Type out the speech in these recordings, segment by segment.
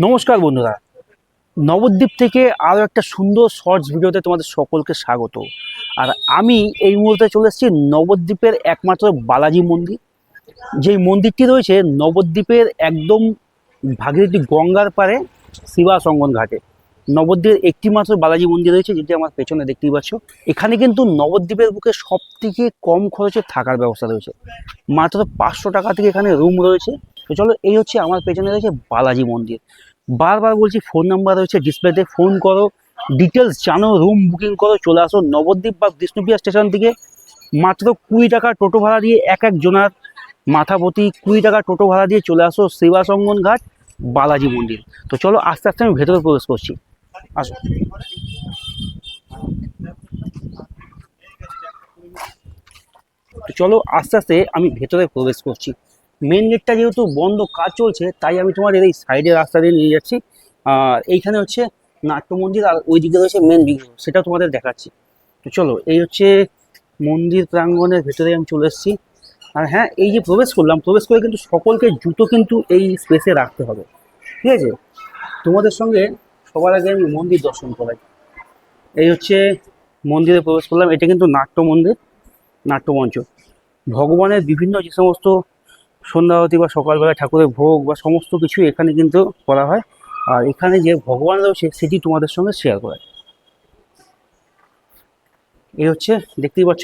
নমস্কার বন্ধুরা, নবদ্বীপ থেকে আরও একটা সুন্দর শর্টস ভিডিওতে তোমাদের সকলকে স্বাগত। আর আমি এই মুহূর্তে চলে এসেছি নবদ্বীপের একমাত্র বালাজি মন্দির। যেই মন্দিরটি রয়েছে নবদ্বীপের একদম ভাগীরথী গঙ্গার পাড়ে শিবাসঙ্গন ঘাটে। নবদ্বীপের একটি মাত্র বালাজি মন্দির রয়েছে, যেটি আমার পেছনে দেখতেই পাচ্ছ। এখানে কিন্তু নবদ্বীপের বুকে সব থেকে কম খরচে থাকার ব্যবস্থা রয়েছে। মাত্র 500 টাকা থেকে এখানে রুম রয়েছে। তো চলো, এই হচ্ছে আমার পেছনে রয়েছে বালাজি মন্দির। বারবার বলছি, ফোন নাম্বার রয়েছে ডিসপ্লেতে, ফোন করো, ডিটেলস জানো, রুম বুকিং করো, চলে আসো নবদ্বীপ বা বিষ্ণুপ্রিয়া স্টেশন থেকে। মাত্র 20 টাকা টোটো ভাড়া দিয়ে এক জনার মাথা প্রতি 20 টাকা টোটো ভাড়া দিয়ে চলে আসো শিবাসঙ্গন ঘাট, বালাজি মন্দির। তো চলো, আস্তে আস্তে আমি ভেতরে প্রবেশ করছি, আসো। তো চলো, আস্তে আস্তে আমি ভেতরে প্রবেশ করছি। মেন গেটটা যেহেতু বন্ধ, কাজ চলছে, তাই আমি তোমাদের এই সাইডের রাস্তা দিয়ে নিয়ে যাচ্ছি। আর এইখানে হচ্ছে নাট্য মন্দির, আর ওইদিকে রয়েছে মেন বিগ্রহ, সেটা তোমাদের দেখাচ্ছি। তো চলো, এই হচ্ছে মন্দির প্রাঙ্গণের ভেতরে আমি চলে এসেছি। আর হ্যাঁ, এই যে প্রবেশ করলাম, প্রবেশ করে কিন্তু সকলকে জুতো কিন্তু এই স্পেসে রাখতে হবে, ঠিক আছে? তোমাদের সঙ্গে সবার আগে আমি মন্দির দর্শন করাই। এই হচ্ছে মন্দিরে প্রবেশ করলাম, এটা কিন্তু নাট্য মন্দির, নাট্যমঞ্চ। ভগবানের বিভিন্ন যে সমস্ত সন্ধ্যাআরতি বা সকালবেলা ঠাকুরের ভোগ বা সমস্ত কিছু এখানে কিন্তু করা হয়। আর এখানে যে ভগবান রয়েছে সেটি তোমাদের সঙ্গে শেয়ার করা। এই হচ্ছে, দেখতেই পাচ্ছ,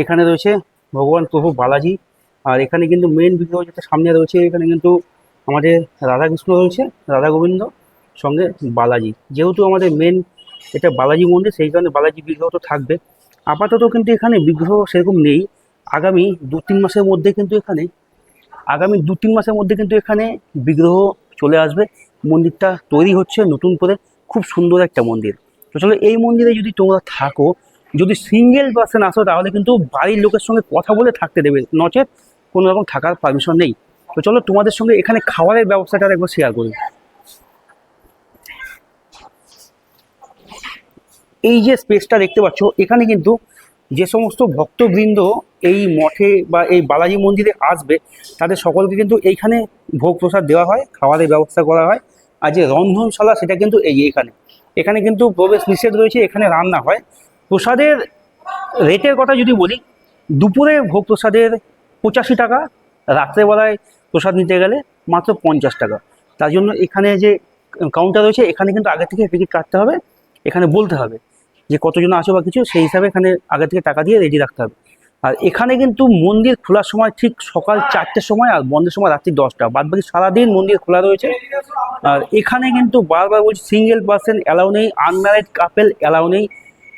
এখানে রয়েছে ভগবান প্রভু বালাজি। আর এখানে কিন্তু মেন বিগ্রহ যেটা সামনে রয়েছে, এখানে কিন্তু আমাদের রাধাকৃষ্ণ রয়েছে, রাধা গোবিন্দ, সঙ্গে বালাজি। যেহেতু আমাদের মেন এটা বালাজি মন্দির, সেই কারণে বালাজি বিগ্রহ তো থাকবে। আপাতত কিন্তু এখানে বিগ্রহ সেরকম নেই। আগামী 2-3 মাসের মধ্যে কিন্তু এখানে এখানে বিগ্রহ চলে আসবে। মন্দিরটা তৈরি হচ্ছে নতুন করে, খুব সুন্দর একটা মন্দির। তো চলো, এই মন্দিরে যদি তোমরা থাকো, যদি সিঙ্গেল পার্সন আসো, তাহলে কিন্তু বাড়ির লোকের সঙ্গে কথা বলে থাকতে দেবে, নচেত কোনো রকম থাকার পারমিশন নেই। তো চলো, তোমাদের সঙ্গে এখানে খাবারের ব্যবস্থাটা একবার শেয়ার করি। এই যে স্পেসটা দেখতে পাচ্ছ, এখানে কিন্তু যে সমস্ত ভক্তবৃন্দ এই মঠে বা এই বালাজি মন্দিরে আসবে, তাদের সকলকে কিন্তু এইখানে ভোগ প্রসাদ দেওয়া হয়, খাবারের ব্যবস্থা করা হয়। আর যে রন্ধনশালা, সেটা কিন্তু এখানে এখানে কিন্তু প্রবেশ নিষেধ রয়েছে, এখানে রান্না হয়। প্রসাদের রেটের কথা যদি বলি, দুপুরে ভোগ প্রসাদের 85 টাকা, রাত্রেবেলায় প্রসাদ নিতে গেলে মাত্র 50 টাকা। তার জন্য এখানে যে কাউন্টার রয়েছে, এখানে কিন্তু আগে থেকে টিকিট কাটতে হবে, এখানে বলতে হবে যে কতজন আসো বা কিছু, সেই হিসাবে এখানে আগে থেকে টাকা দিয়ে রেডি রাখতে হবে। আর এখানে কিন্তু মন্দির খোলার সময় ঠিক সকাল 4টের সময়, আর বন্ধের সময় রাত্রি 10টা, বাদ বাকি সারাদিন মন্দির খোলা রয়েছে। আর এখানে কিন্তু বারবার বলছি, সিঙ্গেল পার্সন অ্যালাউ নেই, আনম্যারিড কাপেল অ্যালাউ নেই।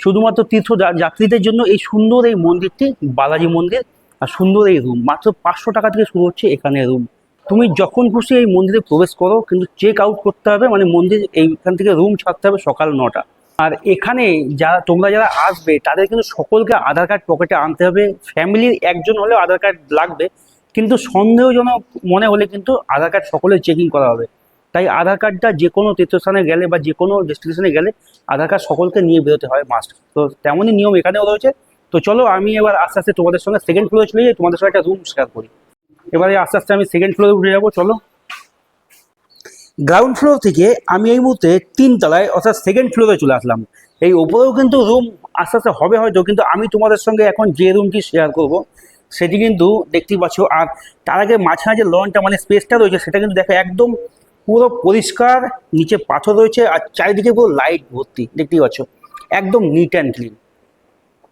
শুধুমাত্র তীর্থ যাত্রীদের জন্য এই সুন্দর এই মন্দিরটি, বালাজি মন্দির। আর সুন্দর এই রুম, মাত্র 500 টাকা থেকে শুরু হচ্ছে এখানে রুম। তুমি যখন খুশি এই মন্দিরে প্রবেশ করো, কিন্তু চেক আউট করতে হবে, মানে মন্দির এইখান থেকে রুম ছাড়তে হবে সকাল 9টা। আর এখানে তোমরা যারা আসবে, তাদের কিন্তু সকলকে আধার কার্ড পকেটে আনতে হবে। ফ্যামিলির একজন হলেও আধার কার্ড লাগবে, কিন্তু সন্দেহজনক মনে হলে কিন্তু আধার কার্ড সকলের চেকিং করা হবে। তাই আধার কার্ডটা যে কোনো তীর্থস্থানে গেলে বা যে কোনো ডেস্টিনেশনে গেলে আধার কার্ড সকলকে নিয়ে বেরোতে হয়, মাস্ট। তো তেমনই নিয়ম এখানেও রয়েছে। তো চলো, আমি এবার আস্তে আস্তে তোমাদের সঙ্গে সেকেন্ড ফ্লোরে চলে যাই, তোমাদের সঙ্গে একটা রুম শেয়ার করি। এবারে আস্তে আস্তে আমি সেকেন্ড ফ্লোরে উঠে যাবো, চলো। গ্রাউন্ড ফ্লোর থেকে আমি এই মুহূর্তে 3তলায়, অর্থাৎ সেকেন্ড ফ্লোরে চলে আসলাম। এই ওপরেও কিন্তু রুম আস্তে আস্তে হবে হয়তো, কিন্তু আমি তোমাদের সঙ্গে এখন যে রুমটি শেয়ার করব সেটি কিন্তু দেখতেই পাচ্ছ। আর তার আগে মাঝখানে যে লনটা, মানে স্পেসটা রয়েছে, সেটা কিন্তু দেখো একদম পুরো পরিষ্কার, নিচে পাথর রয়েছে, আর চারিদিকে পুরো লাইট ভর্তি, দেখতেই পাচ্ছ। একদম নিট অ্যান্ড ক্লিন,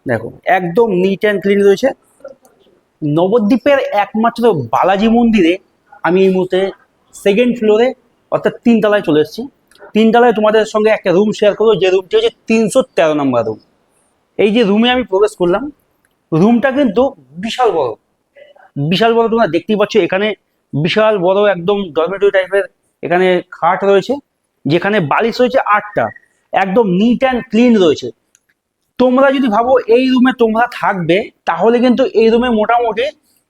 দেখো একদম নিট অ্যান্ড ক্লিন রয়েছে। নবদ্বীপের একমাত্র বালাজি মন্দিরে আমি এই মুহূর্তে সেকেন্ড ফ্লোরে, অর্থাৎ 3তলায় চলে এসেছি। 3তলায় তোমাদের সঙ্গে একটা রুম শেয়ার করবো, যে রুমটি হচ্ছে 313 নম্বর রুম। এই যে রুমে আমি প্রবেশ করলাম, রুমটা কিন্তু বিশাল বড়, বিশাল বড়। তোমরা দেখতেই পাচ্ছ, এখানে বিশাল বড় একদম ডরমেটরি টাইপের এখানে খাট রয়েছে, যেখানে বালিশ রয়েছে 8টা, একদম নিট অ্যান্ড ক্লিন রয়েছে। তোমরা যদি ভাবো এই রুমে তোমরা থাকবে, তাহলে কিন্তু এই রুমে মোটামুটি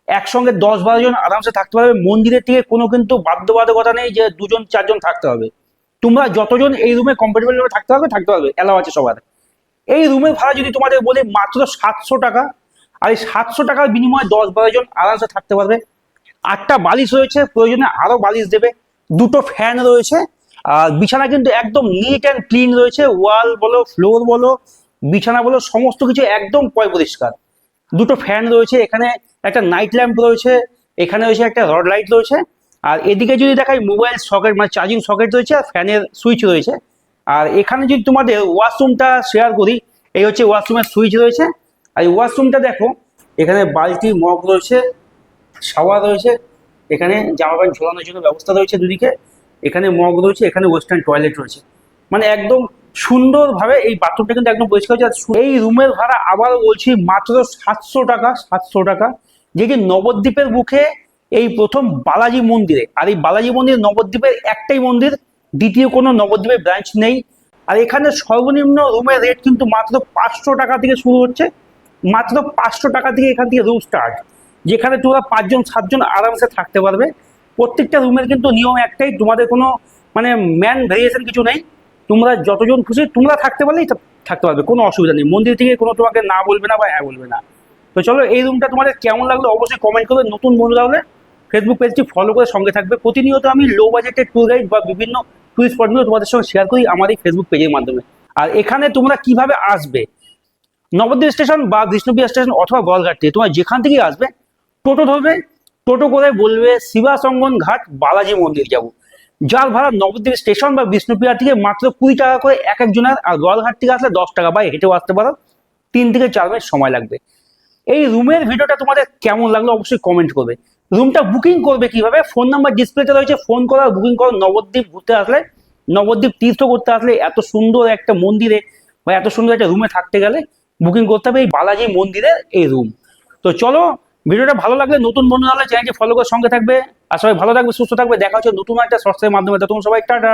একসঙ্গে 10-12 জন আরামসে থাকতে পারবে। মন্দিরের থেকে কোনো কিন্তু বাধ্যবাধকতা নেই যে 2-4 জন থাকতে হবে। তোমরা যতজন এই রুমে কমফোর্টেবল ভাবে থাকতে পারবে, এলাও আছে সবার। এই রুমের ভাড়া যদি তোমাদের বলি, মাত্র 700 টাকা। আর এই 700 টাকার বিনিময়ে 10-12 জন আরামসে থাকতে পারবে। 8টা বালিশ রয়েছে, প্রয়োজনে আরো বালিশ দেবে। 2টো ফ্যান রয়েছে, আর বিছানা কিন্তু একদম নিট অ্যান্ড ক্লিন রয়েছে, ওয়াল বলো ফ্লোর বলো বিছানা বলো সমস্ত কিছু একদম পরিষ্কার। দুটো ফ্যান রয়েছে, এখানে একটা নাইট ল্যাম্প রয়েছে, এখানে রয়েছে একটা রড লাইট রয়েছে, আর এদিকে যদি দেখাই মোবাইল সকেট মানে চার্জিং সকেট রয়েছে আর ফ্যানের সুইচ রয়েছে। আর এখানে যদি তোমাদের ওয়াশরুমটা শেয়ার করি, এই হচ্ছে ওয়াশরুমের সুইচ রয়েছে। আর এই ওয়াশরুমটা দেখো, এখানে বালতি মগ রয়েছে, শাওয়ার রয়েছে, এখানে জামা প্যান্ট ঝোলানোর জন্য ব্যবস্থা রয়েছে দুদিকে, এখানে মগ রয়েছে, এখানে ওয়েস্টার্ন টয়লেট রয়েছে। মানে একদম সুন্দরভাবে এই বাথরুমটা কিন্তু একদম পরিষ্কার হয়েছে। এই রুমের ভাড়া আবারও বলছি মাত্র 700 টাকা, 700 টাকা। যেটি নবদ্বীপের বুকে এই প্রথম বালাজি মন্দিরে, আর এই বালাজি মন্দির নবদ্বীপের একটাই মন্দির, দ্বিতীয় কোনো নবদ্বীপের ব্রাঞ্চ নেই। আর এখানে সর্বনিম্ন রুমের রেট কিন্তু মাত্র 500 টাকা থেকে শুরু হচ্ছে, মাত্র 500 টাকা থেকে এখান থেকে রুম স্টার্ট, যেখানে তোমরা 5 জন 7 জন আরামসে থাকতে পারবে। প্রত্যেকটা রুমের কিন্তু নিয়ম একটাই, তোমাদের কোনো মানে ম্যান ভেরিয়েশন কিছু নেই, তোমরা যতজন খুশি তোমরা থাকতে পারলেই থাকতে পারবে, কোনো অসুবিধা নেই। মন্দির থেকে কোনো তোমাকে না বলবে না বা হ্যাঁ বলবে না। তো চলো, এই রুমটা তোমাদের কেমন লাগলো অবশ্যই কমেন্ট করবে। নতুন বন্ধুরা হলে ফেসবুক পেজটি ফলো করে সঙ্গে থাকবে। প্রতিনিয়ত আমি লো বাজেটের ট্যুর গাইড বা বিভিন্ন টুরিস্ট স্পটগুলো তোমাদের সঙ্গে শেয়ার করি আমার এই ফেসবুক পেজের মাধ্যমে। আর এখানে তোমরা কিভাবে আসবে, নবদ্বীপ স্টেশন বা বিষ্ণুপ্রিয়া স্টেশন অথবা গোয়ালঘাট থেকে তোমরা যেখান থেকেই আসবে টোটো ধরবে, টোটো করে বলবে শিবাসঙ্গন ঘাট বালাজি মন্দির যাব, যার ভাড়া নবদ্বীপ স্টেশন বা বিষ্ণুপ্রিয়া থেকে মাত্র 20 টাকা করে এক একজনের। আর গোয়ালঘাট থেকে আসলে 10 টাকা, বা হেঁটেও আসতে পারো, 3 থেকে 4 মিনিট সময় লাগবে। এই রুমের ভিডিওটা তোমাদের কেমন লাগলো অবশ্যই কমেন্ট করবে। রুমটা বুকিং করবে কিভাবে, ফোন নাম্বার ডিসপ্লেতে রয়েছে, ফোন করো বুকিং করো। নবদ্বীপ ঘুরতে আসলে, নবদ্বীপ তীর্থ করতে আসলে, এত সুন্দর একটা মন্দিরে বা এত সুন্দর একটা রুমে থাকতে গেলে বুকিং করতে হবে এই বালাজি মন্দিরের এই রুম। তো চলো, ভিডিওটা ভালো লাগলে নতুন বন্ধু হলে চ্যানেলটি ফলো করে সঙ্গে থাকবে। আর সবাই ভালো থাকবে, সুস্থ থাকবে, দেখা হচ্ছে নতুন একটা শর্টসের মাধ্যমে। তখন সবাই টাটা।